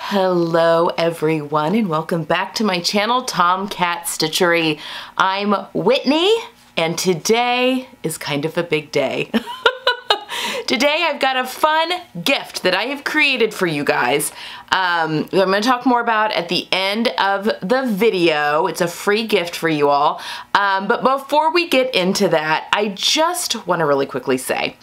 Hello everyone and welcome back to my channel, Tomcat Stitchery. I'm Whitney and today is kind of a big day. Today I've got a fun gift that I have created for you guys. I'm going to talk more about at the end of the video. It's a free gift for you all. But before we get into that, I just want to really quickly say,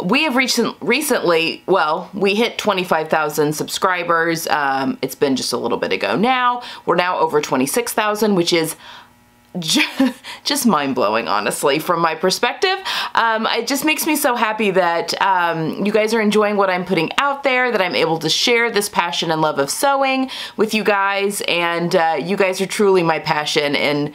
we have recently, well, we hit 25,000 subscribers. It's been just a little bit ago now. We're now over 26,000, which is just mind-blowing, honestly, from my perspective. It just makes me so happy that you guys are enjoying what I'm putting out there, that I'm able to share this passion and love of sewing with you guys, and you guys are truly my passion and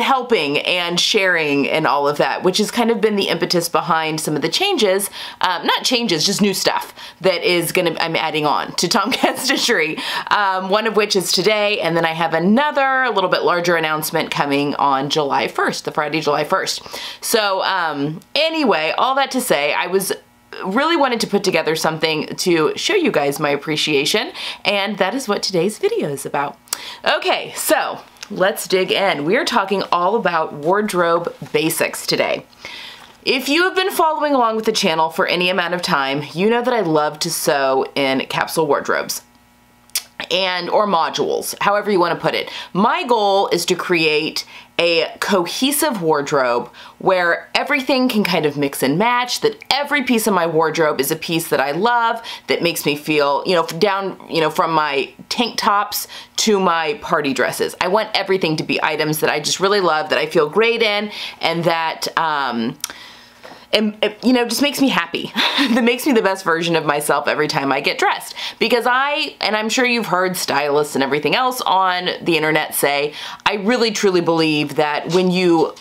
helping and sharing and all of that, which has kind of been the impetus behind some of the changes, not changes, just new stuff that I'm adding on to Tomcat Stitchery, one of which is today, and then I have another, a little bit larger announcement coming on July 1st, the Friday, July 1st. So anyway, all that to say, I really wanted to put together something to show you guys my appreciation, and that is what today's video is about. Okay, so let's dig in. We are talking all about wardrobe basics today. If you have been following along with the channel for any amount of time, you know that I love to sew in capsule wardrobes or modules, however you want to put it. My goal is to create a cohesive wardrobe where everything can kind of mix and match, that every piece of my wardrobe is a piece that I love, that makes me feel, from my tank tops to my party dresses. I want everything to be items that I just really love, that I feel great in, and that, just makes me happy. That makes me the best version of myself every time I get dressed. Because and I'm sure you've heard stylists and everything else on the internet say, I really truly believe that when you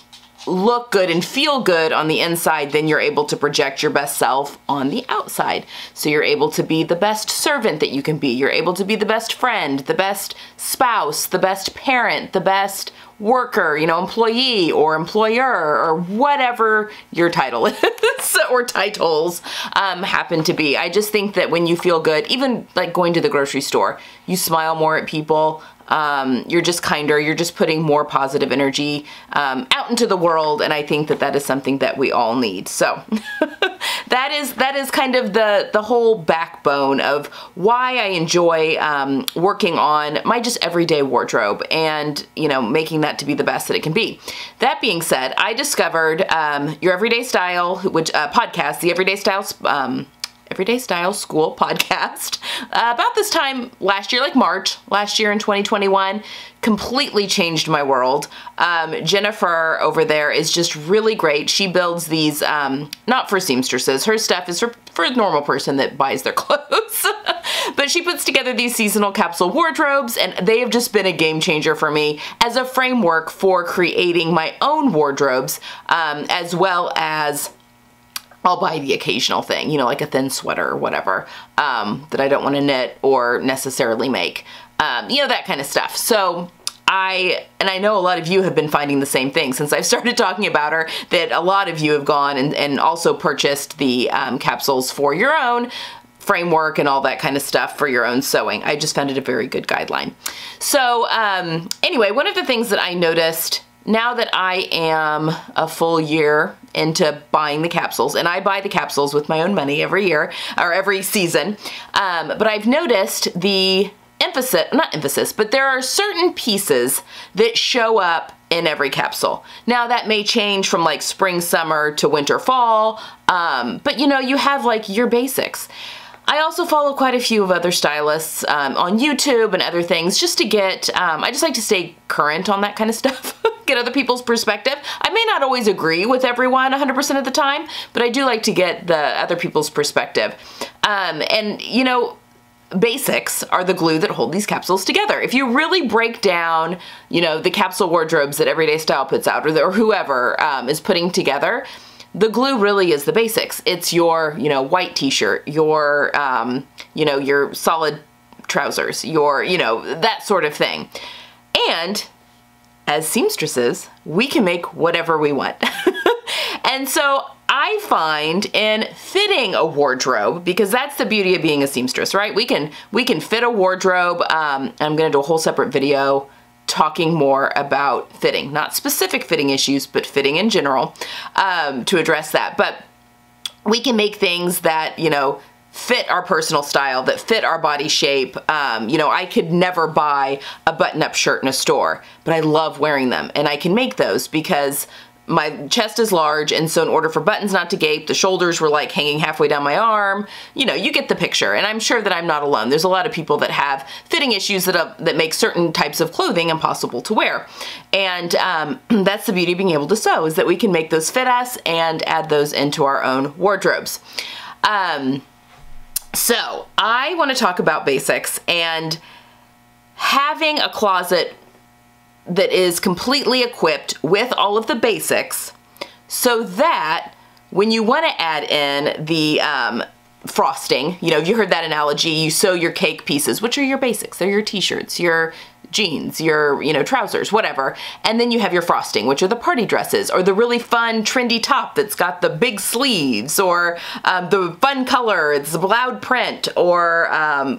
look good and feel good on the inside, then you're able to project your best self on the outside. So you're able to be the best servant that you can be. You're able to be the best friend, the best spouse, the best parent, the best worker, employee or employer, or whatever your title is or titles happen to be. I just think that when you feel good, even like going to the grocery store, you smile more at people. You're just kinder, you're just putting more positive energy out into the world, and I think that that is something that we all need. So that is kind of the whole backbone of why I enjoy working on my just everyday wardrobe and making that to be the best that it can be. That being said, I discovered your Everyday Style, which podcast, the Everyday Style School podcast, about this time last year, like March last year in 2021, completely changed my world. Jennifer over there is just really great. She builds these, not for seamstresses, her stuff is for a normal person that buys their clothes, but she puts together these seasonal capsule wardrobes, and they have just been a game changer for me as a framework for creating my own wardrobes, as well as I'll buy the occasional thing, like a thin sweater or whatever, that I don't want to knit or necessarily make, that kind of stuff. So I know a lot of you have been finding the same thing since I've started talking about her, that a lot of you have gone and also purchased the capsules for your own framework and all that kind of stuff for your own sewing. I just found it a very good guideline. So anyway, one of the things that I noticed now that I am a full year into buying the capsules, and I buy the capsules with my own money every year, or every season, but I've noticed the but there are certain pieces that show up in every capsule. Now that may change from like spring, summer to winter, fall, but you have like your basics. I also follow quite a few of other stylists on YouTube and other things just to get, I just like to stay current on that kind of stuff, get other people's perspective. I may not always agree with everyone 100% of the time, but I do like to get the other people's perspective. Basics are the glue that hold these capsules together. If you really break down, the capsule wardrobes that Everyday Style puts out, or whoever is putting together, the glue really is the basics. It's your, white t-shirt, your, your solid trousers, your, that sort of thing. And as seamstresses, we can make whatever we want. And so I I find in fitting a wardrobe, because that's the beauty of being a seamstress, right? We can fit a wardrobe. I'm gonna do a whole separate video talking more about fitting, not specific fitting issues, but fitting in general, to address that. But we can make things that, you know, fit our personal style, that fit our body shape. You know, I could never buy a button-up shirt in a store, but I love wearing them, and I can make those because my chest is large, and so in order for buttons not to gape, the shoulders were like hanging halfway down my arm. You know, you get the picture, and I'm sure that I'm not alone. There's a lot of people that have fitting issues that make certain types of clothing impossible to wear. And that's the beauty of being able to sew, is that we can make those fit us and add those into our own wardrobes. So I want to talk about basics and having a closet that is completely equipped with all of the basics, so that when you want to add in the frosting, you know, you heard that analogy, you sew your cake pieces, which are your basics. They're your t-shirts, your jeans, your, you know, trousers, whatever. And then you have your frosting, which are the party dresses, or the really fun trendy top that's got the big sleeves, or the fun color, it's the loud print, or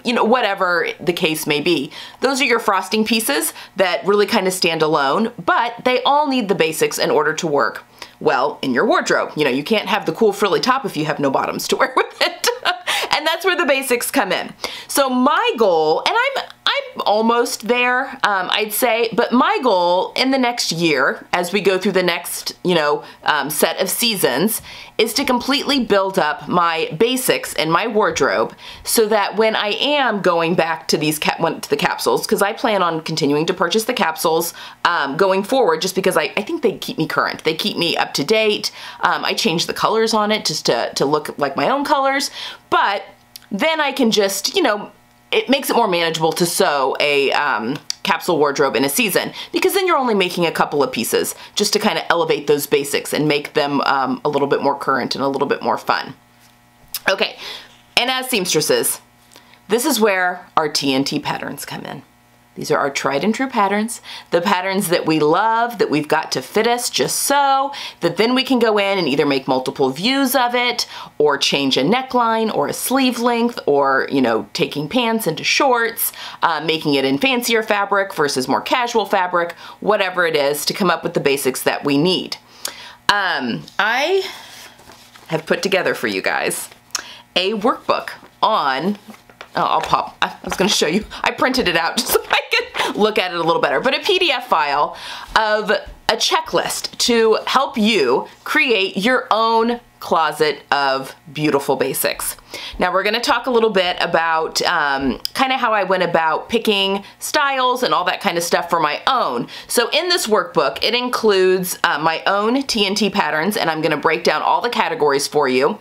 you know, whatever the case may be. Those are your frosting pieces that really kind of stand alone, but they all need the basics in order to work well in your wardrobe. You know, you can't have the cool frilly top if you have no bottoms to wear with it. And that's where the basics come in. So my goal, and I'm almost there, I'd say, but my goal in the next year, as we go through the next, you know, set of seasons, is to completely build up my basics in my wardrobe, so that when I am going back to these to the capsules, because I plan on continuing to purchase the capsules going forward, just because I think they keep me current. They keep me up to date. I change the colors on it just to look like my own colors, but then I can just, you know, it makes it more manageable to sew a capsule wardrobe in a season, because then you're only making a couple of pieces just to kind of elevate those basics and make them a little bit more current and a little bit more fun. Okay, and as seamstresses, this is where our TNT patterns come in. These are our tried and true patterns, the patterns that we love, that we've got to fit us just so, that then we can go in and either make multiple views of it, or change a neckline, or a sleeve length, or, you know, taking pants into shorts, making it in fancier fabric versus more casual fabric, whatever it is, to come up with the basics that we need. I have put together for you guys a workbook on, I was going to show you. I printed it out just so I could look at it a little better. But a PDF file of a checklist to help you create your own closet of beautiful basics. Now we're going to talk a little bit about kind of how I went about picking styles and all that kind of stuff for my own. So in this workbook, it includes my own TNT patterns, and I'm going to break down all the categories for you,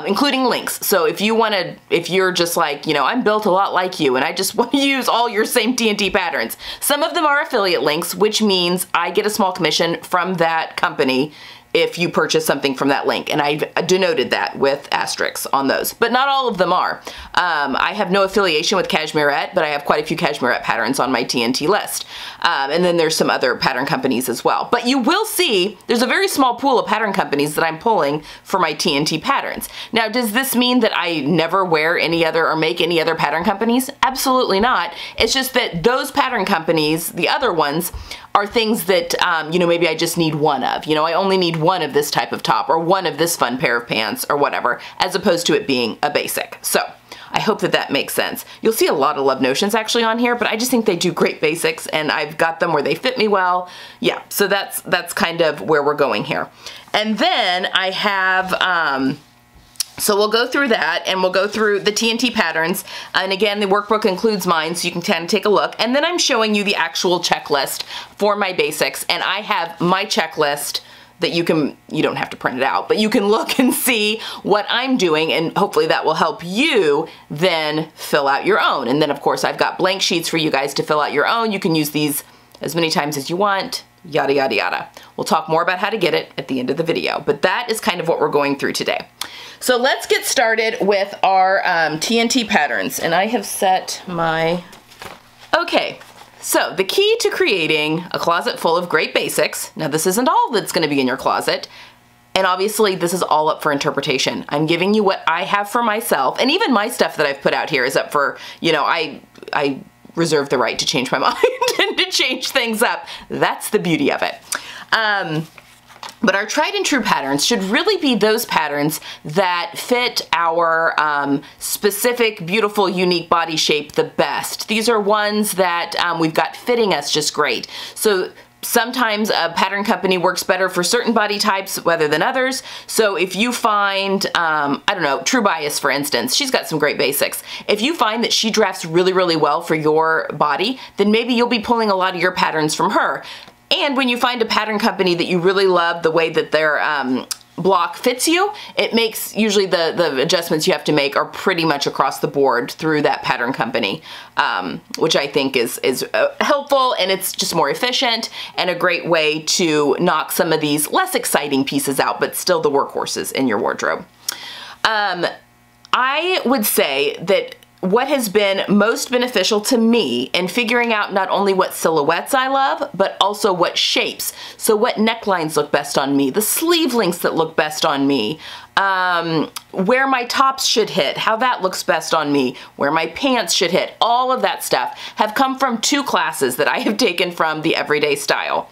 including links. So if you want to, if you're just like, you know, I'm built a lot like you and I just want to use all your same TNT patterns. Some of them are affiliate links, which means I get a small commission from that company if you purchase something from that link, and I've denoted that with asterisks on those, but not all of them are. I have no affiliation with Cashmerette, but I have quite a few Cashmerette patterns on my TNT list. And then there's some other pattern companies as well. But you will see there's a very small pool of pattern companies that I'm pulling for my TNT patterns. Now, does this mean that I never wear any other or make any other pattern companies? Absolutely not. It's just that those pattern companies, the other ones, are things that, you know, maybe I just need one of. You know, I only need one of this type of top, or one of this fun pair of pants, or whatever, as opposed to it being a basic. So I hope that that makes sense. You'll see a lot of Love Notions actually on here, but I just think they do great basics, and I've got them where they fit me well. Yeah, so that's kind of where we're going here. And then I have, so we'll go through that, and we'll go through the TNT patterns, and again, the workbook includes mine, so you can kind of take a look, and then I'm showing you the actual checklist for my basics, and I have my checklist that you don't have to print it out, but you can look and see what I'm doing, and hopefully that will help you then fill out your own. And then of course I've got blank sheets for you guys to fill out your own. You can use these as many times as you want, yada yada yada. We'll talk more about how to get it at the end of the video, but that is kind of what we're going through today. So let's get started with our TNT patterns, and I have set my, okay. So the key to creating a closet full of great basics, now this isn't all that's going to be in your closet, And obviously this is all up for interpretation. I'm giving you what I have for myself, and even my stuff that I've put out here is up for, you know, I reserve the right to change my mind and to change things up. That's the beauty of it. But our tried and true patterns should really be those patterns that fit our specific, beautiful, unique body shape the best. These are ones that we've got fitting us just great. So sometimes a pattern company works better for certain body types rather than others. So if you find, I don't know, True Bias, for instance, she's got some great basics. If you find that she drafts really, really well for your body, then maybe you'll be pulling a lot of your patterns from her. And when you find a pattern company that you really love the way that their block fits you, it makes usually the adjustments you have to make are pretty much across the board through that pattern company, which I think is helpful, and it's just more efficient and a great way to knock some of these less exciting pieces out, but still the workhorses in your wardrobe. I would say that what has been most beneficial to me in figuring out not only what silhouettes I love, but also what shapes. So what necklines look best on me, the sleeve lengths that look best on me, where my tops should hit, how that looks best on me, where my pants should hit, all of that stuff have come from 2 classes that I have taken from the Everyday Style.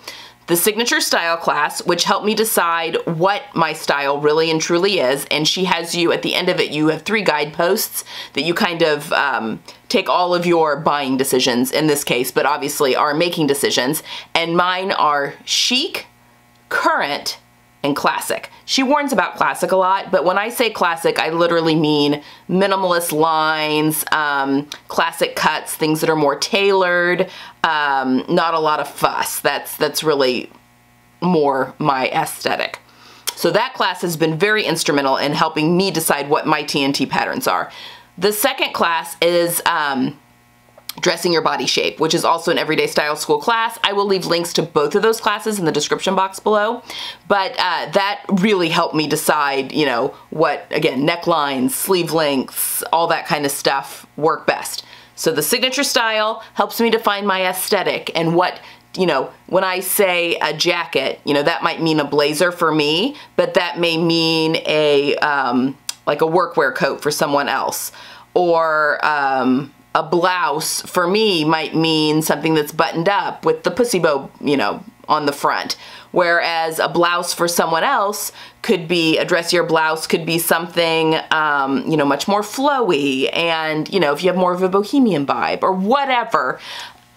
The Signature Style class, which helped me decide what my style really and truly is, and she has you, at the end of it, you have 3 guideposts that you kind of take all of your buying decisions, in this case, but obviously are making decisions, and mine are chic, current, and classic. She warns about classic a lot, but when I say classic, I literally mean minimalist lines, classic cuts, things that are more tailored, not a lot of fuss. That's really more my aesthetic. So that class has been very instrumental in helping me decide what my TNT patterns are. The second class is Dressing Your Body Shape, which is also an Everyday Style School class. I will leave links to both of those classes in the description box below, but that really helped me decide, you know, what, again, necklines, sleeve lengths, all that kind of stuff work best. So the Signature Style helps me define my aesthetic and what, you know, when I say a jacket, you know, that might mean a blazer for me, but that may mean a, like a workwear coat for someone else, or, a blouse for me might mean something that's buttoned up with the pussy bow, you know, on the front. Whereas a blouse for someone else could be, a dressier blouse could be something, you know, much more flowy, and, you know, if you have more of a bohemian vibe or whatever,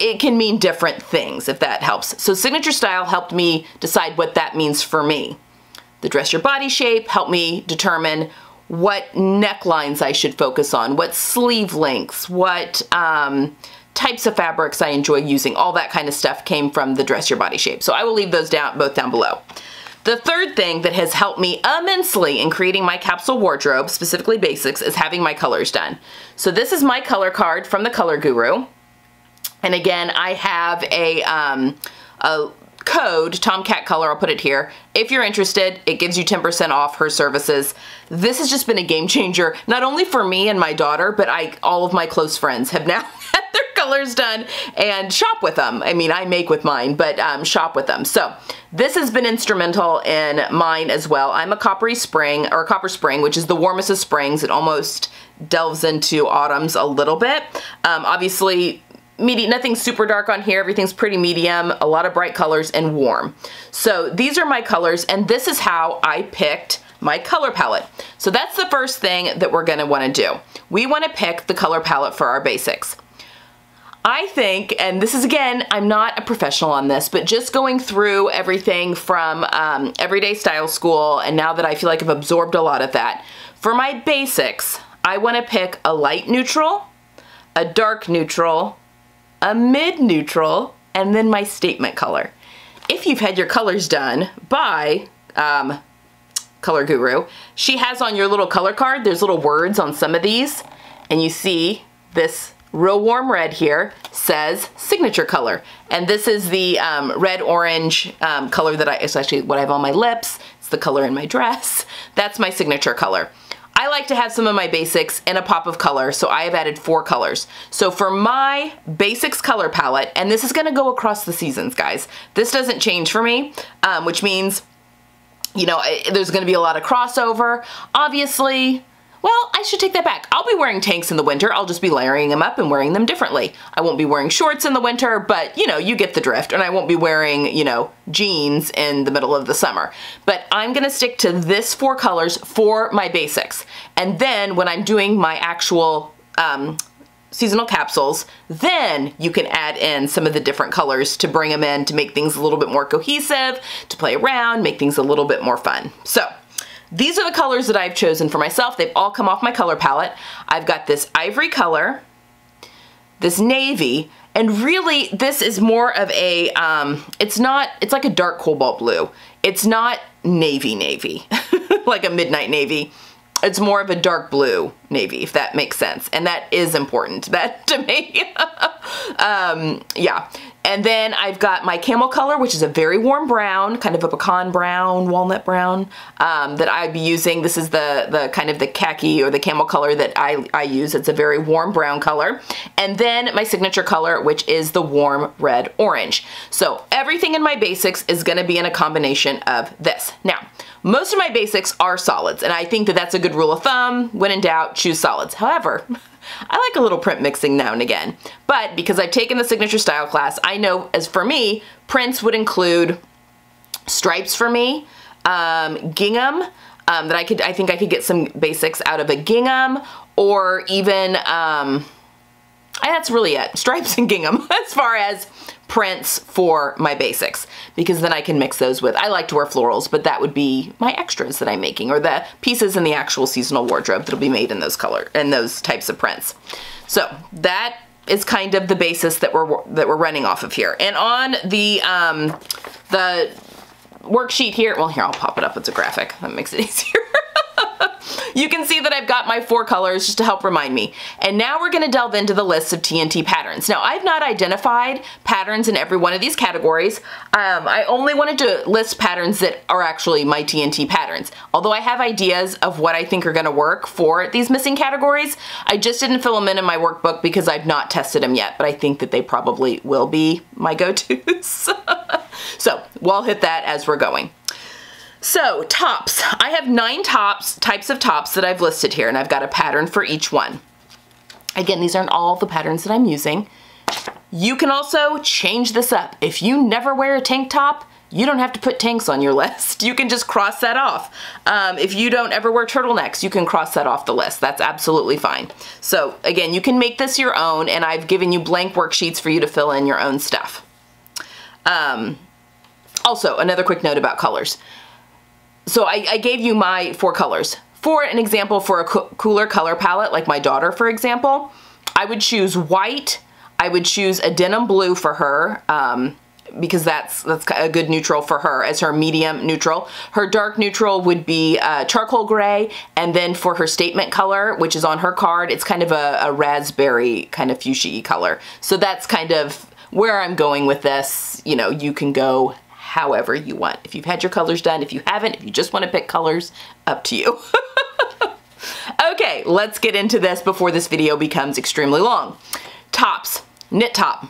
it can mean different things, if that helps. So Signature Style helped me decide what that means for me. The Dress Your Body Shape helped me determine what necklines I should focus on, what sleeve lengths, what types of fabrics I enjoy using. All that kind of stuff came from the Dress Your Body Shape. So I will leave those both down below. The third thing that has helped me immensely in creating my capsule wardrobe, specifically basics, is having my colors done. So this is my color card from the Color Guru. And again, I have a code, Tomcat Color, I'll put it here. If you're interested, it gives you 10% off her services. This has just been a game changer, not only for me and my daughter, but all of my close friends have now had their colors done and shop with them. I mean, I make with mine, but shop with them. So this has been instrumental in mine as well. I'm a Coppery Spring, or Copper Spring, which is the warmest of springs. It almost delves into autumns a little bit. Obviously, nothing super dark on here. Everything's pretty medium, a lot of bright colors, and warm. So these are my colors, and this is how I picked my color palette. So that's the first thing that we're gonna wanna do. We wanna pick the color palette for our basics. I think, and this is, again, I'm not a professional on this, but just going through everything from Everyday Style School, and now that I feel like I've absorbed a lot of that, for my basics, I wanna pick a light neutral, a dark neutral, a mid-neutral, and then my statement color. If you've had your colors done by Color Guru, she has on your little color card, there's little words on some of these, and you see this real warm red here says signature color. And this is the red-orange color that it's actually what I have on my lips. It's the color in my dress. That's my signature color. I like to have some of my basics in a pop of color, so I have added 4 colors. So for my basics color palette, and this is gonna go across the seasons, guys. This doesn't change for me, which means you know, there's gonna be a lot of crossover. Obviously, well, I should take that back. I'll be wearing tanks in the winter. I'll just be layering them up and wearing them differently. I won't be wearing shorts in the winter, but you know, you get the drift. And I won't be wearing, you know, jeans in the middle of the summer. But I'm gonna stick to this 4 colors for my basics. And then when I'm doing my actual seasonal capsules, then you can add in some of the different colors to bring them in to make things a little bit more cohesive, to play around, make things a little bit more fun. So these are the colors that I've chosen for myself. They've all come off my color palette. I've got this ivory color, this navy, and really this is more of a, it's like a dark cobalt blue. It's not navy, like a midnight navy. It's more of a dark blue navy, if that makes sense. And that is important, that to me. Yeah. And then I've got my camel color, which is a very warm brown, kind of a pecan brown, walnut brown, that I'd be using. This is the kind of the khaki or the camel color that I use. It's a very warm brown color. And then my signature color, which is the warm red orange. So everything in my basics is gonna be in a combination of this. Now, most of my basics are solids, and I think that that's a good rule of thumb. When in doubt, choose solids. However, I like a little print mixing now and again, but because I've taken the signature style class, I know as for me, prints would include stripes for me, gingham, I think I could get some basics out of a gingham, or even, that's really it, stripes and gingham as far as prints for my basics, because then I can mix those with, I like to wear florals, but that would be my extras that I'm making, or the pieces in the actual seasonal wardrobe that'll be made in those those types of prints. So that is kind of the basis that we're running off of here. And on the worksheet here, well, here, I'll pop it up. It's a graphic. That makes it easier. You can see that I've got my 4 colors just to help remind me. And now we're gonna delve into the list of TNT patterns. Now, I've not identified patterns in every one of these categories. I only wanted to list patterns that are actually my TNT patterns. Although I have ideas of what I think are gonna work for these missing categories, I just didn't fill them in my workbook because I've not tested them yet, but I think that they probably will be my go-tos. So we'll hit that as we're going. So tops, I have 9 types of tops that I've listed here, and I've got a pattern for each one. Again, these aren't all the patterns that I'm using. You can also change this up. If you never wear a tank top, you don't have to put tanks on your list. You can just cross that off. If you don't ever wear turtlenecks, you can cross that off the list. That's absolutely fine. So again, you can make this your own, and I've given you blank worksheets for you to fill in your own stuff. Also, another quick note about colors. So I gave you my 4 colors. For an example, for a cooler color palette, like my daughter, for example, I would choose white. I would choose a denim blue for her, because that's a good neutral for her as her medium neutral. Her dark neutral would be charcoal gray, and then for her statement color, which is on her card, it's kind of a raspberry kind of fuchsia color. So that's kind of where I'm going with this. You know, you can go however you want. If you've had your colors done, if you haven't, if you just want to pick colors, up to you. Okay, let's get into this before this video becomes extremely long. Tops, knit top,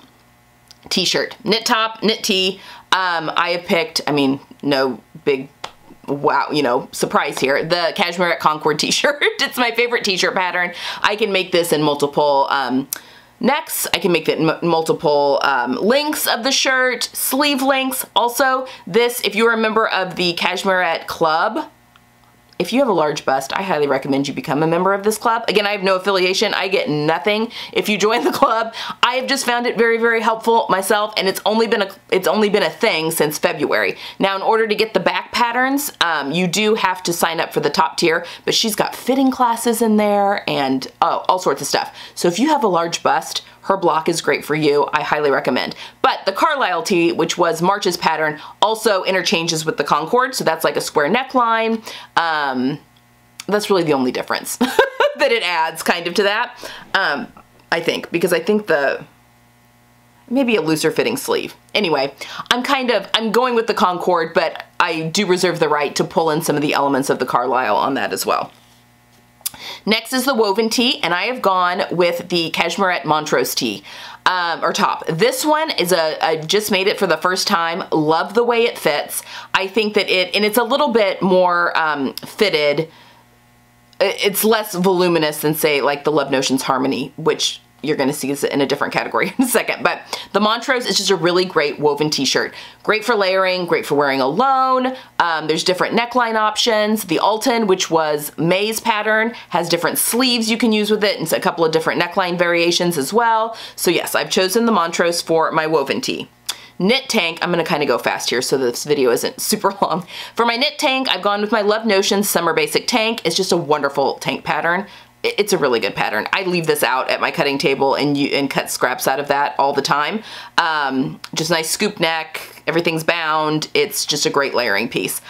t-shirt, knit top, knit tee. I have picked, I mean, no big wow, you know, surprise here, the Cashmerette Concord t-shirt. It's my favorite t-shirt pattern. I can make this in multiple necks. I can make it multiple lengths of the shirt, sleeve lengths. Also, this, if you're a member of the Cashmerette Club, if you have a large bust, I highly recommend you become a member of this club. Again, I have no affiliation. I get nothing if you join the club. I have just found it very, very helpful myself, and it's only been a thing since February. Now, in order to get the back patterns, you do have to sign up for the top tier, but she's got fitting classes in there and all sorts of stuff. So if you have a large bust, her block is great for you. I highly recommend. But the Carlisle tee, which was March's pattern, also interchanges with the Concord, so that's like a square neckline. That's really the only difference that it adds kind of to that, I think, because I think maybe a looser fitting sleeve. Anyway, I'm going with the Concord, but I do reserve the right to pull in some of the elements of the Carlisle on that as well. Next is the woven tee, and I have gone with the Cashmerette Montrose tee. or top. This one is I just made it for the first time. Love the way it fits. I think that and it's a little bit more fitted. It's less voluminous than, say, like the Love Notions Harmony, which you're going to see is in a different category in a second. But the Montrose is just a really great woven t-shirt. Great for layering, great for wearing alone. There's different neckline options. The Upton, which was May's pattern, has different sleeves you can use with it and a couple of different neckline variations as well. So yes, I've chosen the Montrose for my woven tee. Knit tank, I'm gonna kind of go fast here so this video isn't super long. For my knit tank, I've gone with my Love Notions Summer Basic Tank. It's just a wonderful tank pattern. It's a really good pattern. I leave this out at my cutting table and cut scraps out of that all the time. Just nice scoop neck, everything's bound. It's just a great layering piece.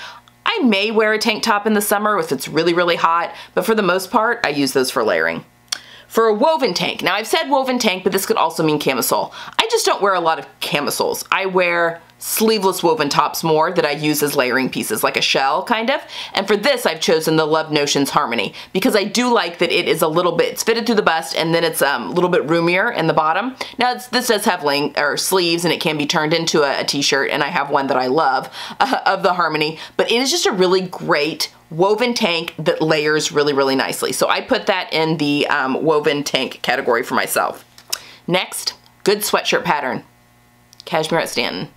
I may wear a tank top in the summer if it's really, really hot, but for the most part, I use those for layering. For a woven tank, now I've said woven tank, but this could also mean camisole. I just don't wear a lot of camisoles. I wear sleeveless woven tops more that I use as layering pieces, like a shell kind of. And for this, I've chosen the Love Notions Harmony because I do like that it is a little bit, it's fitted through the bust and then it's a little bit roomier in the bottom. Now this does have sleeves and it can be turned into a t-shirt, and I have one that I love of the Harmony, but it is just a really great woven tank that layers really, really nicely. So I put that in the woven tank category for myself. Next, good sweatshirt pattern. Cashmerette Stanton.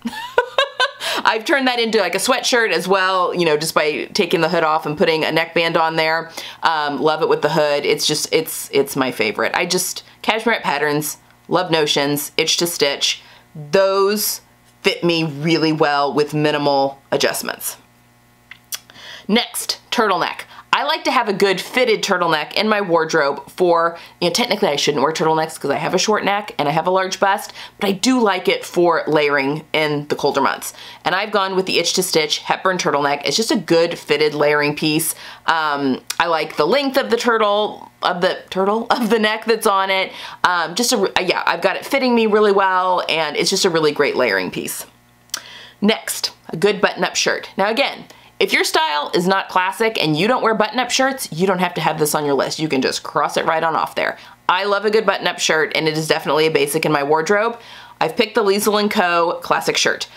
I've turned that into like a sweatshirt as well, you know, just by taking the hood off and putting a neckband on there. Love it with the hood. It's just, it's my favorite. Cashmerette Patterns, Love Notions, Itch to Stitch, those fit me really well with minimal adjustments. Next, turtleneck. I like to have a good fitted turtleneck in my wardrobe for, you know, technically I shouldn't wear turtlenecks because I have a short neck and I have a large bust, but I do like it for layering in the colder months. And I've gone with the Itch to Stitch Hepburn turtleneck. It's just a good fitted layering piece. I like the length of the neck that's on it. Yeah, I've got it fitting me really well, and it's just a really great layering piece. Next, a good button-up shirt. Now again, if your style is not classic and you don't wear button-up shirts, you don't have to have this on your list. You can just cross it right on off there. I love a good button-up shirt, and it is definitely a basic in my wardrobe. I've picked the Liesl & Co. classic shirt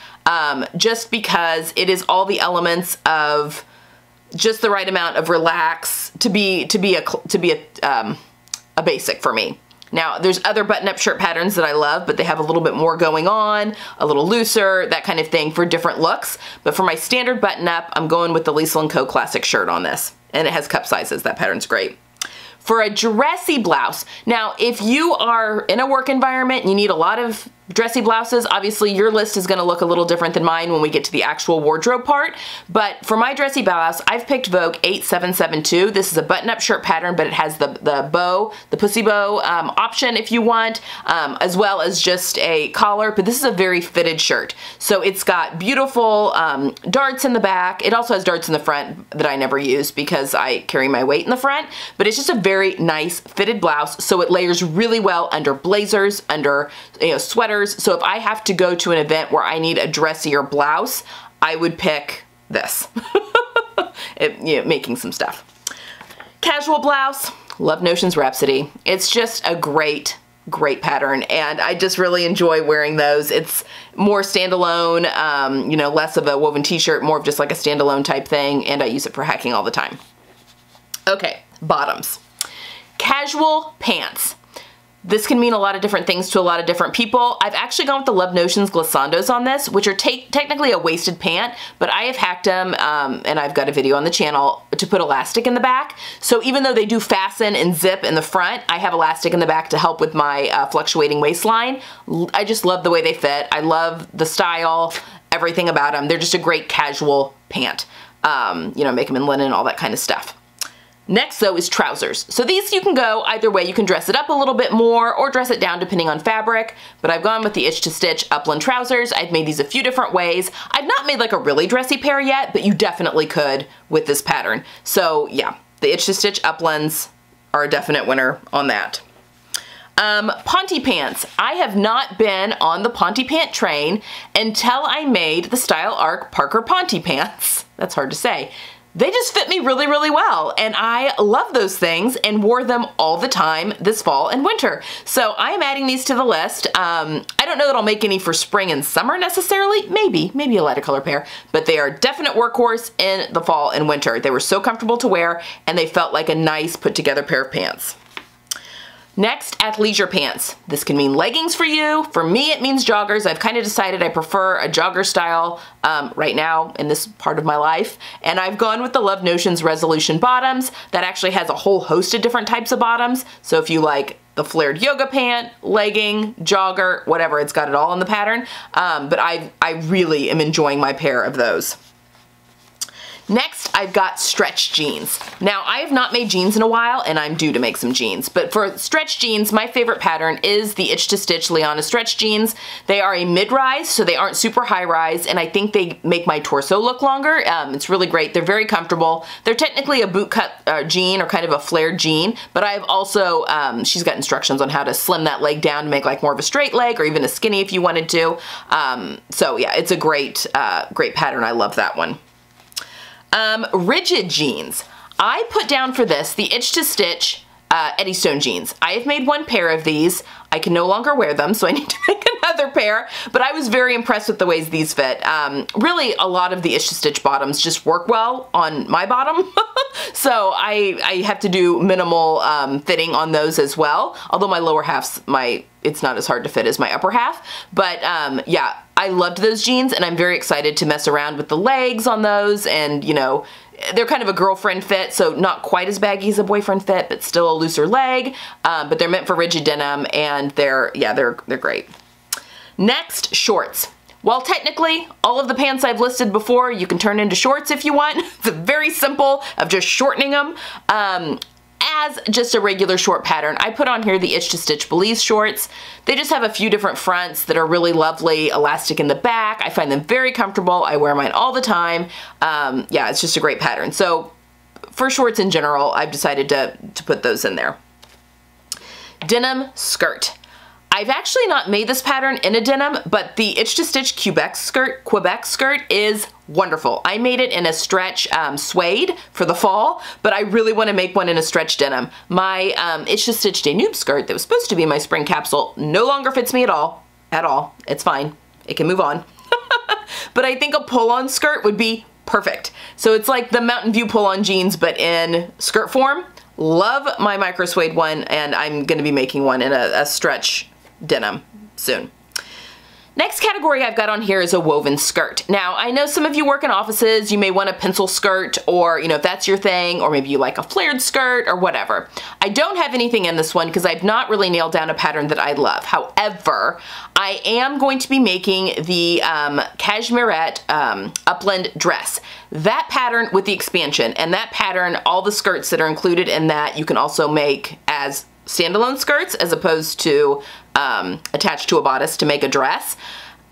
just because it is all the elements of just the right amount of relax to be a basic for me. Now, there's other button-up shirt patterns that I love, but they have a little bit more going on, a little looser, that kind of thing for different looks. But for my standard button-up, I'm going with the Liesl & Co. classic shirt on this. And it has cup sizes. That pattern's great. For a dressy blouse, now if you are in a work environment and you need a lot of dressy blouses, obviously your list is going to look a little different than mine when we get to the actual wardrobe part. But for my dressy blouse, I've picked Vogue 8772. This is a button-up shirt pattern, but it has the bow, the pussy bow option if you want, as well as just a collar. But this is a very fitted shirt. So it's got beautiful darts in the back. It also has darts in the front that I never use because I carry my weight in the front. But it's just a very nice fitted blouse. So it layers really well under blazers, under sweaters. So if I have to go to an event where I need a dressier blouse, I would pick this. Making some stuff. Casual blouse, Love Notions Rhapsody. It's just a great pattern, and I just really enjoy wearing those. It's more standalone, less of a woven t-shirt, more of just like a standalone type thing, and I use it for hacking all the time. Okay, bottoms. Casual pants. This can mean a lot of different things to a lot of different people. I've actually gone with the Love Notions glissandos on this, which are technically a waisted pant, but I have hacked them, and I've got a video on the channel to put elastic in the back. So even though they do fasten and zip in the front, I have elastic in the back to help with my fluctuating waistline. I just love the way they fit. I love the style, everything about them. They're just a great casual pant. Make them in linen, all that kind of stuff. Next, though, is trousers. So these you can go either way. You can dress it up a little bit more or dress it down depending on fabric, but I've gone with the Itch to Stitch Upland trousers. I've made these a few different ways. I've not made like a really dressy pair yet, but you definitely could with this pattern. So yeah, the Itch to Stitch Uplands are a definite winner on that. Ponte Pants. I have not been on the Ponte Pant train until I made the Style Arc Parker Ponte Pants. That's hard to say. they just fit me really, really well. And I love those things and wore them all the time this fall and winter. So I am adding these to the list. I don't know that I'll make any for spring and summer necessarily. Maybe a lighter color pair, but they are definite workhorse in the fall and winter. They were so comfortable to wear and they felt like a nice put together pair of pants. Next, athleisure pants. This can mean leggings for you. For me, it means joggers. I've kind of decided I prefer a jogger style right now in this part of my life. And I've gone with the Love Notions Resolution bottoms. That actually has a whole host of different types of bottoms. So if you like the flared yoga pant, legging, jogger, whatever, it's got it all in the pattern. But I really am enjoying my pair of those. Next, I've got stretch jeans. Now, I have not made jeans in a while, and I'm due to make some jeans. But for stretch jeans, my favorite pattern is the Itch to Stitch Liana stretch jeans. They are a mid-rise, so they aren't super high-rise, and I think they make my torso look longer. It's really great. They're very comfortable. They're technically a bootcut jean or kind of a flared jean, but I've also, she's got instructions on how to slim that leg down to make like more of a straight leg or even a skinny if you wanted to. So yeah, it's a great, great pattern. I love that one. Rigid jeans. I put down for this the Itch to Stitch Eddystone jeans. I have made one pair of these. I can no longer wear them, so I need to make another pair, but I was very impressed with the ways these fit. Really, a lot of the Itch to Stitch bottoms just work well on my bottom, so I have to do minimal fitting on those as well, although my lower half's, it's not as hard to fit as my upper half, but yeah, I loved those jeans, and I'm very excited to mess around with the legs on those, and you know, they're kind of a girlfriend fit, so not quite as baggy as a boyfriend fit, but still a looser leg, but they're meant for rigid denim, and they're great. Next, shorts. While technically all of the pants I've listed before you can turn into shorts if you want, it's very simple of just shortening them. As just a regular short pattern, I put on here the Itch to Stitch Belize shorts. They just have a few different fronts that are really lovely, elastic in the back. I find them very comfortable. I wear mine all the time. Yeah, it's just a great pattern. So for shorts in general, I've decided to put those in there. Denim skirt. I've actually not made this pattern in a denim, but the Itch to Stitch Quebec skirt is wonderful. I made it in a stretch suede for the fall, but I really want to make one in a stretch denim. My Itch to Stitch Danube skirt that was supposed to be my spring capsule no longer fits me at all. It's fine. It can move on. But I think a pull-on skirt would be perfect. So it's like the Mountain View pull-on jeans, but in skirt form. Love my micro suede one, and I'm going to be making one in a stretch denim soon. Next category I've got on here is a woven skirt. Now, I know some of you work in offices, you may want a pencil skirt, or you know, if that's your thing, or maybe you like a flared skirt or whatever. I don't have anything in this one because I've not really nailed down a pattern that I love. However, I am going to be making the Cashmerette Upland dress. That pattern with the expansion, and that pattern, all the skirts that are included in that, you can also make as standalone skirts as opposed to attached to a bodice to make a dress.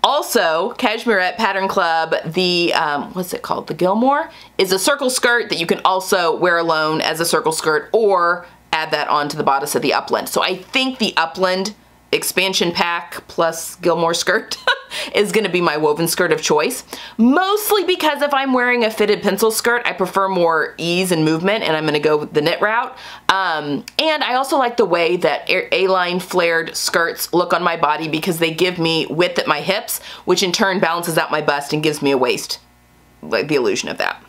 Also, Cashmerette Pattern Club, the, what's it called? The Gilmore is a circle skirt that you can also wear alone as a circle skirt or add that onto the bodice of the Upland. So I think the Upland expansion pack plus Gilmore skirt is going to be my woven skirt of choice. Mostly because if I'm wearing a fitted pencil skirt, I prefer more ease and movement, and I'm going to go the knit route. And I also like the way that A-line flared skirts look on my body because they give me width at my hips, which in turn balances out my bust and gives me a waist, like the illusion of that.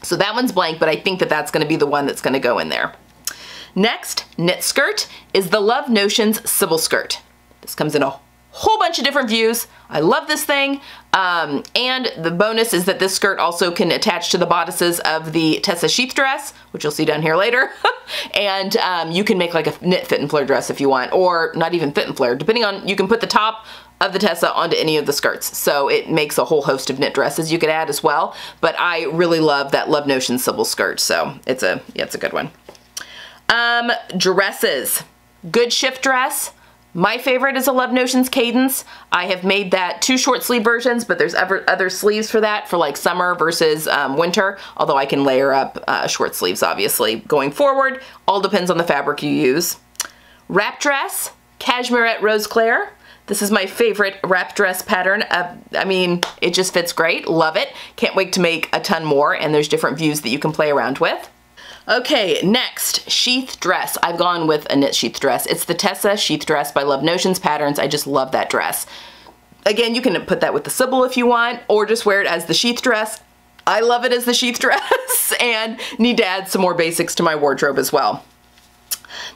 So that one's blank, but I think that that's going to be the one that's going to go in there. Next, knit skirt is the Love Notions Sybil skirt. This comes in a whole bunch of different views. I love this thing. And the bonus is that this skirt also can attach to the bodices of the Tessa Sheath Dress, which you'll see down here later. And you can make like a knit fit and flare dress if you want, or not even fit and flare, depending on, you can put the top of the Tessa onto any of the skirts. So it makes a whole host of knit dresses you could add as well. But I really love that Love Notions Sybil skirt. So it's a good one. Dresses. Good shift dress. My favorite is a Love Notions Cadence. I have made that 2 short sleeve versions, but there's other sleeves for that for like summer versus winter, although I can layer up short sleeves obviously going forward. All depends on the fabric you use. Wrap dress, Cashmerette Rose Claire. This is my favorite wrap dress pattern. I mean, it just fits great. Love it. Can't wait to make a ton more, and there's different views that you can play around with. Okay, next, sheath dress. I've gone with a knit sheath dress. It's the Tessa sheath dress by Love Notions Patterns. I just love that dress. Again, you can put that with the Sybil if you want, or just wear it as the sheath dress. I love it as the sheath dress and need to add some more basics to my wardrobe as well.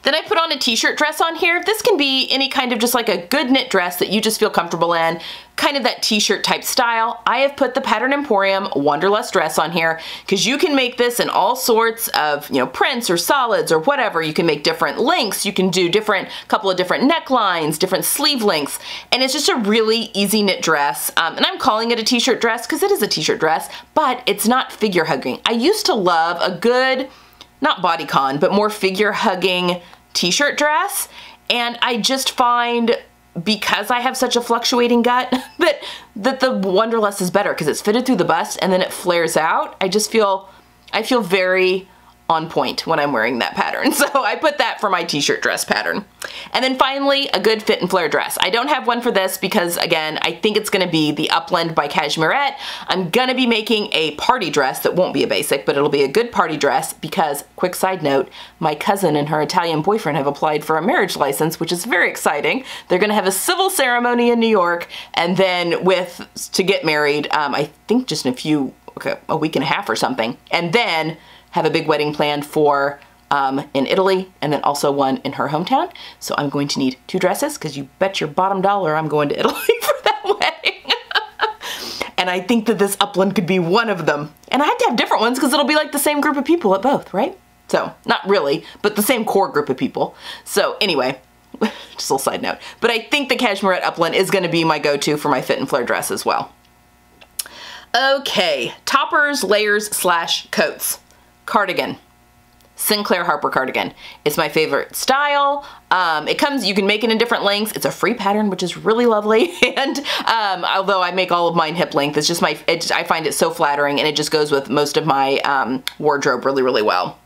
Then I put on a t-shirt dress on here. This can be any kind of just like a good knit dress that you just feel comfortable in, kind of that t-shirt type style. I have put the Pattern Emporium Wanderlust dress on here because you can make this in all sorts of, prints or solids or whatever. You can make different lengths. You can do couple of different necklines, different sleeve lengths, and it's just a really easy knit dress. And I'm calling it a t-shirt dress because it is a t-shirt dress, but it's not figure hugging. I used to love a good, not bodycon, but more figure hugging t-shirt dress. And I just find, because I have such a fluctuating gut, that the Wanderlust is better because it's fitted through the bust and then it flares out. I feel very on point when I'm wearing that pattern. So I put that for my t-shirt dress pattern. And then finally, a good fit and flare dress. I don't have one for this because, again, I think it's gonna be the Upland by Cashmerette. I'm gonna be making a party dress that won't be a basic, but it'll be a good party dress because, quick side note, my cousin and her Italian boyfriend have applied for a marriage license, which is very exciting. They're gonna have a civil ceremony in New York, and then to get married, I think just in a week and a half or something, and then have a big wedding planned for in Italy, and then also one in her hometown. So I'm going to need 2 dresses because you bet your bottom dollar I'm going to Italy for that wedding. And I think that this Upland could be one of them. And I have to have different ones because it'll be like the same group of people at both, right? So not really, but the same core group of people. So anyway, just a little side note. But I think the Cashmerette Upland is going to be my go-to for my fit and flare dress as well. Okay, toppers, layers, / coats. Cardigan. Sinclair Harper cardigan. It's my favorite style. You can make it in different lengths. It's a free pattern, which is really lovely. And although I make all of mine hip length, it's just I find it so flattering, and it just goes with most of my wardrobe really, really well.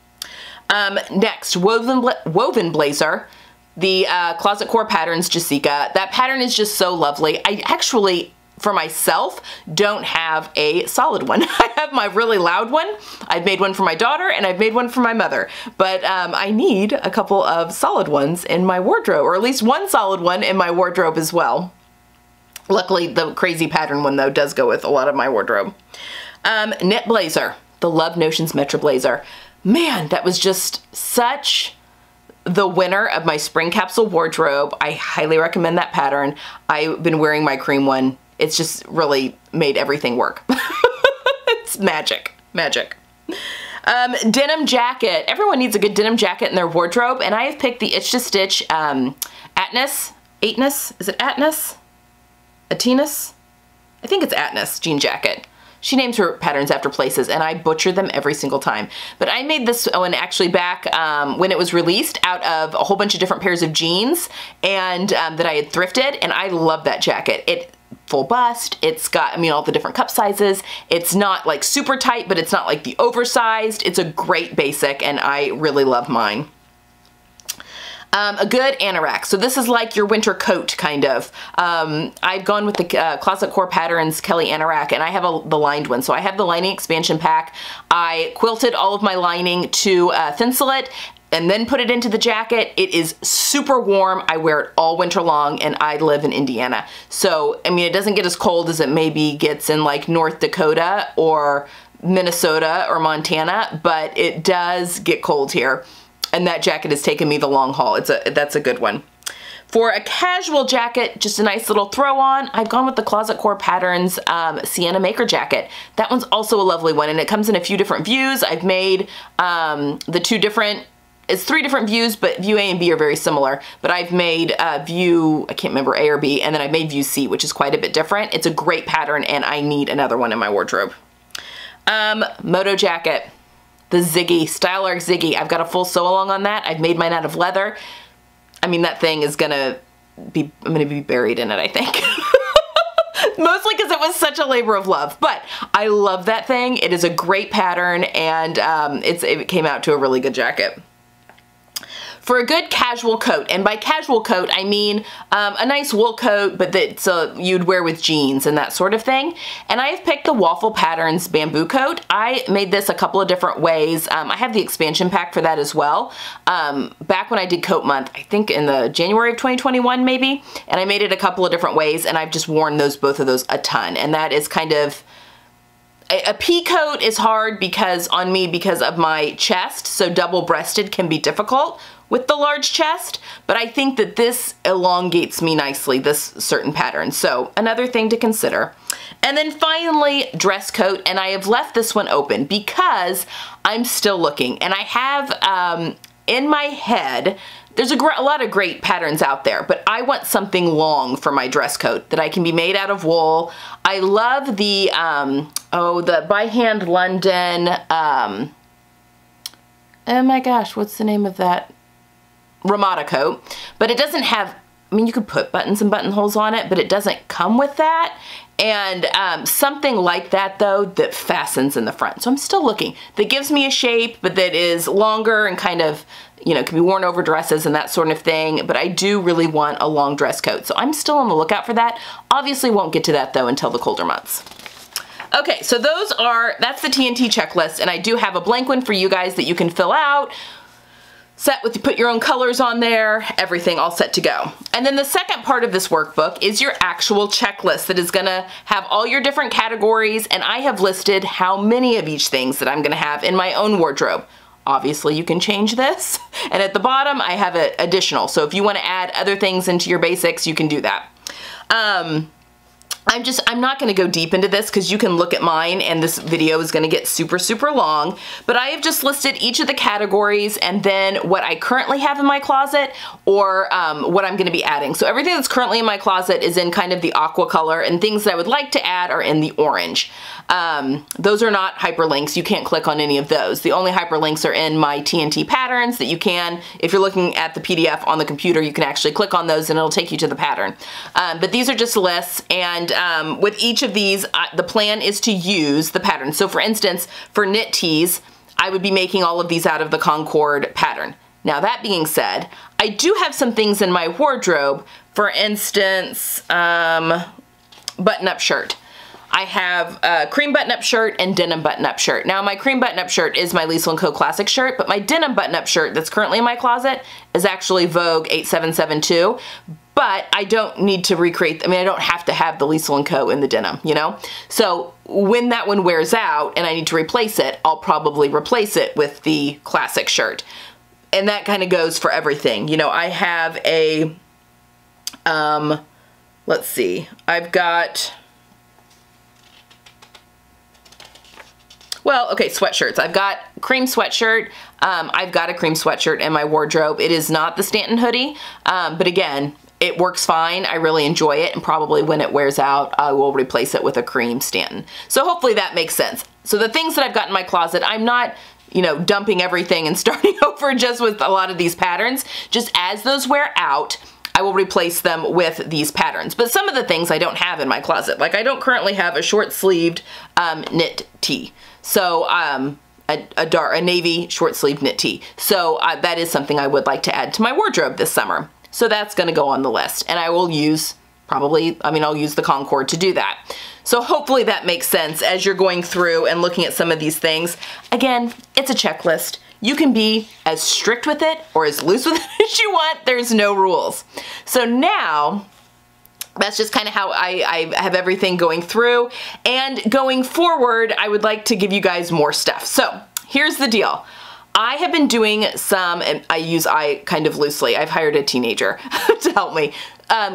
Next, woven blazer. The Closet Core Patterns Jessica. That pattern is just so lovely. I actually, for myself, don't have a solid one. I have my really loud one. I've made one for my daughter and I've made one for my mother, but I need a couple of solid ones in my wardrobe, or at least one solid one in my wardrobe as well. Luckily, the crazy pattern one though does go with a lot of my wardrobe. Knit blazer, the Love Notions Metro Blazer. Man, that was just such the winner of my spring capsule wardrobe. I highly recommend that pattern. I've been wearing my cream one. It's just really made everything work. It's magic, magic. Denim jacket. Everyone needs a good denim jacket in their wardrobe, and I have picked the Itch to Stitch Atnus? Is it Atnus? Atinus? I think it's Atnus jean jacket. She names her patterns after places, and I butcher them every single time. But I made this one actually back when it was released out of a whole bunch of different pairs of jeans and that I had thrifted, and I love that jacket. It full bust, it's got, all the different cup sizes. It's not like super tight, but it's not like the oversized. It's a great basic, and I really love mine. A good anorak. So this is like your winter coat, kind of. I've gone with the Closet Core Patterns Kelly anorak, and I have the lined one. So I have the lining expansion pack. I quilted all of my lining to Thinsulate and then put it into the jacket. It is super warm. I wear it all winter long, and I live in Indiana. So, it doesn't get as cold as it maybe gets in like North Dakota or Minnesota or Montana, but it does get cold here. And that jacket has taken me the long haul. That's a good one. For a casual jacket, just a nice little throw on, I've gone with the Closet Core Patterns Sienna Maker jacket. That one's also a lovely one, and it comes in a few different views. I've made it's 3 different views, but view A and B are very similar. But I've made view, I can't remember A or B, and then I've made view C, which is quite a bit different. It's a great pattern, and I need another one in my wardrobe. Moto jacket. The Ziggy, Style Arc Ziggy. I've got a full sew along on that. I've made mine out of leather. That thing is I'm gonna be buried in it, I think. Mostly because it was such a labor of love, but I love that thing. It is a great pattern, and it came out to a really good jacket. for a good casual coat, and by casual coat I mean a nice wool coat, but that's you'd wear with jeans and that sort of thing. And I have picked the Waffle Patterns bamboo coat. I made this a couple of different ways. I have the expansion pack for that as well. Back when I did coat month, I think in the January of 2021 maybe, and I made it a couple of different ways, and I've just worn both of those a ton. And that is kind of a pea coat is hard because of my chest, so double-breasted can be difficult with the large chest, but I think that this elongates me nicely, this certain pattern. So another thing to consider. And then finally, dress coat, and I have left this one open because I'm still looking, and I have in my head, there's a lot of great patterns out there, but I want something long for my dress coat that I can be made out of wool. I love the By Hand London, oh my gosh, what's the name of that? Ramada coat, but it doesn't have, I mean, you could put buttons and buttonholes on it, but it doesn't come with that. And something like that though, that fastens in the front. So I'm still looking. That gives me a shape, but that is longer and kind of, you know, can be worn over dresses and that sort of thing. But I do really want a long dress coat. So I'm still on the lookout for that. Obviously won't get to that though until the colder months. Okay, so that's the TNT checklist, and I do have a blank one for you guys that you can fill out. Put your own colors on there, everything all set to go. And then the second part of this workbook is your actual checklist that is gonna have all your different categories, and I have listed how many of each things that I'm gonna have in my own wardrobe. Obviously you can change this, and at the bottom I have an additional, so if you wanna add other things into your basics, you can do that. I'm not gonna go deep into this because you can look at mine and this video is gonna get super, super long, but I have just listed each of the categories and then what I currently have in my closet or what I'm gonna be adding. So everything that's currently in my closet is in kind of the aqua color, and things that I would like to add are in the orange. Those are not hyperlinks. You can't click on any of those. The only hyperlinks are in my TNT patterns that you can, if you're looking at the PDF on the computer, you can actually click on those and it'll take you to the pattern. But these are just lists, and with each of these, the plan is to use the pattern. So for instance, for knit tees, I would be making all of these out of the Concord pattern. Now that being said, I do have some things in my wardrobe, for instance, button-up shirt. I have a cream button-up shirt and denim button-up shirt. Now my cream button-up shirt is my Liesl & Co. classic shirt, but my denim button-up shirt that's currently in my closet is actually Vogue 8772. But I don't need to recreate, I mean, I don't have to have the Liesl & Co. in the denim, you know? So when that one wears out and I need to replace it, I'll probably replace it with the classic shirt. And that kind of goes for everything. You know, I have a, let's see, I've got, well, okay, sweatshirts. I've got cream sweatshirt. I've got a cream sweatshirt in my wardrobe. It is not the Stanton hoodie, but again, it works fine. I really enjoy it, and probably when it wears out, I will replace it with a cream Stanton. So hopefully that makes sense. So the things that I've got in my closet, I'm not, you know, dumping everything and starting over just with a lot of these patterns. Just as those wear out, I will replace them with these patterns. But some of the things I don't have in my closet. Like I don't currently have a short-sleeved knit tee. So a navy short-sleeved knit tee. So that is something I would like to add to my wardrobe this summer. So that's gonna go on the list, and I will use I'll use the Concord to do that. So hopefully that makes sense as you're going through and looking at some of these things. Again, it's a checklist. You can be as strict with it or as loose with it as you want. There's no rules. So now, that's just kind of how I have everything going through. And going forward, I would like to give you guys more stuff. So here's the deal. I have been doing some, and I use I kind of loosely, I've hired a teenager to help me,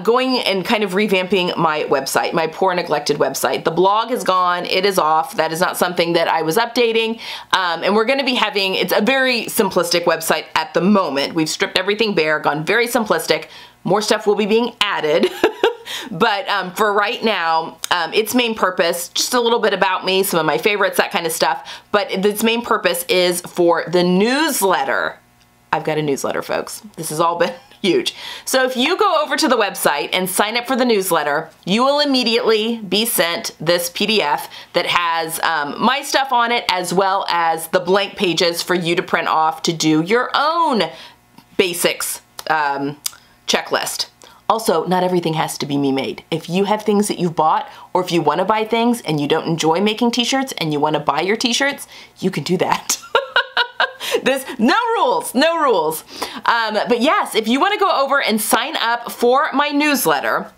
going and kind of revamping my website, my poor neglected website. The blog is gone, it is off, that is not something that I was updating, and we're gonna be having, it's a very simplistic website at the moment. We've stripped everything bare, gone very simplistic. More stuff will be being added. But for right now, its main purpose, just a little bit about me, some of my favorites, that kind of stuff, but its main purpose is for the newsletter. I've got a newsletter, folks. This has all been huge. So if you go over to the website and sign up for the newsletter, you will immediately be sent this PDF that has my stuff on it, as well as the blank pages for you to print off to do your own basics checklist. Also, not everything has to be me made. If you have things that you've bought, or if you want to buy things and you don't enjoy making t-shirts and you want to buy your t-shirts, you can do that. No rules, no rules. But yes, if you want to go over and sign up for my newsletter,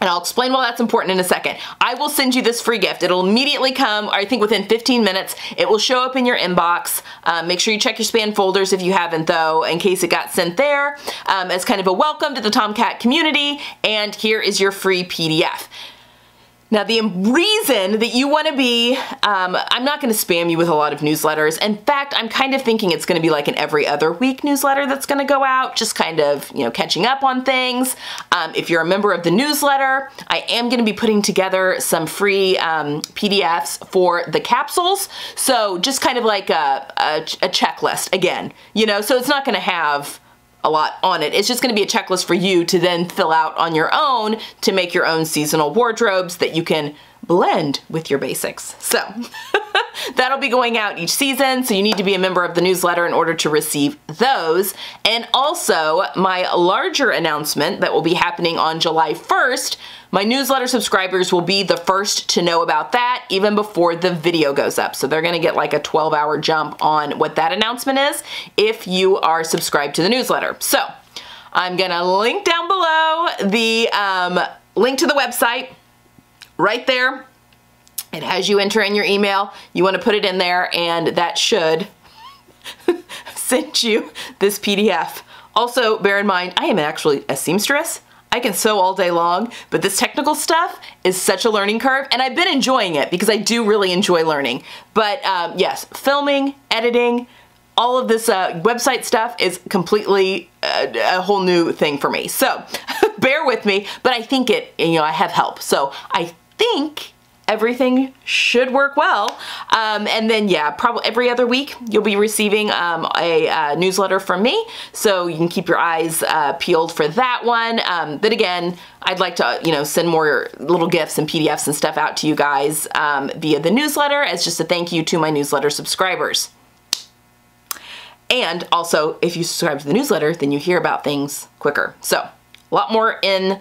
and I'll explain why that's important in a second. I will send you this free gift. It'll immediately come, I think within 15 minutes. It will show up in your inbox. Make sure you check your spam folders if you haven't though, in case it got sent there, as kind of a welcome to the Tomcat community. And here is your free PDF. Now the reason that you want to be, I'm not going to spam you with a lot of newsletters. In fact, I'm kind of thinking it's going to be like an every other week newsletter that's going to go out, just kind of, you know, catching up on things. If you're a member of the newsletter, I am going to be putting together some free PDFs for the capsules. So just kind of like a checklist again, you know, so it's not going to have a lot on it. It's just going to be a checklist for you to then fill out on your own to make your own seasonal wardrobes that you can blend with your basics. So that'll be going out each season, so you need to be a member of the newsletter in order to receive those. And also my larger announcement that will be happening on July 1st, my newsletter subscribers will be the first to know about that even before the video goes up. So they're gonna get like a 12-hour jump on what that announcement is if you are subscribed to the newsletter. So I'm gonna link down below the link to the website right there. And as you enter in your email, you wanna put it in there, and that should send you this PDF. Also, bear in mind, I am actually a seamstress. I can sew all day long, but this technical stuff is such a learning curve, and I've been enjoying it because I do really enjoy learning. But yes, filming, editing, all of this website stuff is completely a whole new thing for me. So bear with me, but I think I have help. So I think everything should work well. And then yeah, probably every other week you'll be receiving a newsletter from me, so you can keep your eyes peeled for that one. But again, I'd like to send more little gifts and PDFs and stuff out to you guys via the newsletter as just a thank you to my newsletter subscribers. And also, if you subscribe to the newsletter, then you hear about things quicker. So a lot more in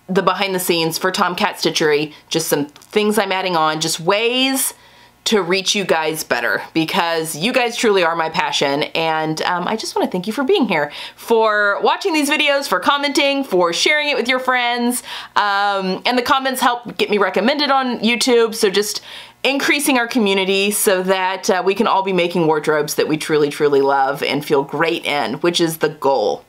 the behind the scenes for Tomcat Stitchery, just some things I'm adding on, just ways to reach you guys better, because you guys truly are my passion. And I just want to thank you for being here, for watching these videos, for commenting, for sharing it with your friends. And the comments help get me recommended on YouTube. So just increasing our community so that we can all be making wardrobes that we truly, truly love and feel great in, which is the goal.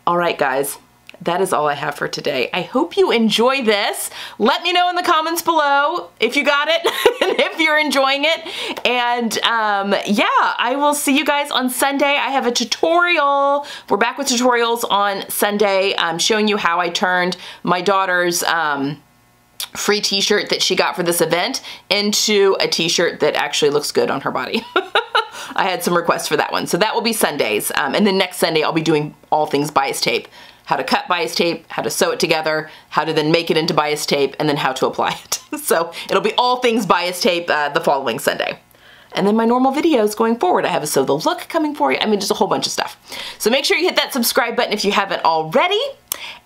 All right, guys. That is all I have for today. I hope you enjoy this. Let me know in the comments below if you got it and if you're enjoying it. And yeah, I will see you guys on Sunday. I have a tutorial. We're back with tutorials on Sunday. I'm showing you how I turned my daughter's free t-shirt that she got for this event into a t-shirt that actually looks good on her body. I had some requests for that one. So that will be Sundays. And then next Sunday, I'll be doing all things bias tape. How to cut bias tape, how to sew it together, how to then make it into bias tape, and then how to apply it. So it'll be all things bias tape the following Sunday. And then my normal videos going forward. I have a Sew the Look coming for you. I mean, just a whole bunch of stuff. So make sure you hit that subscribe button if you haven't already.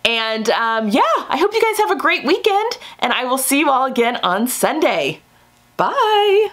And yeah, I hope you guys have a great weekend, and I will see you all again on Sunday. Bye.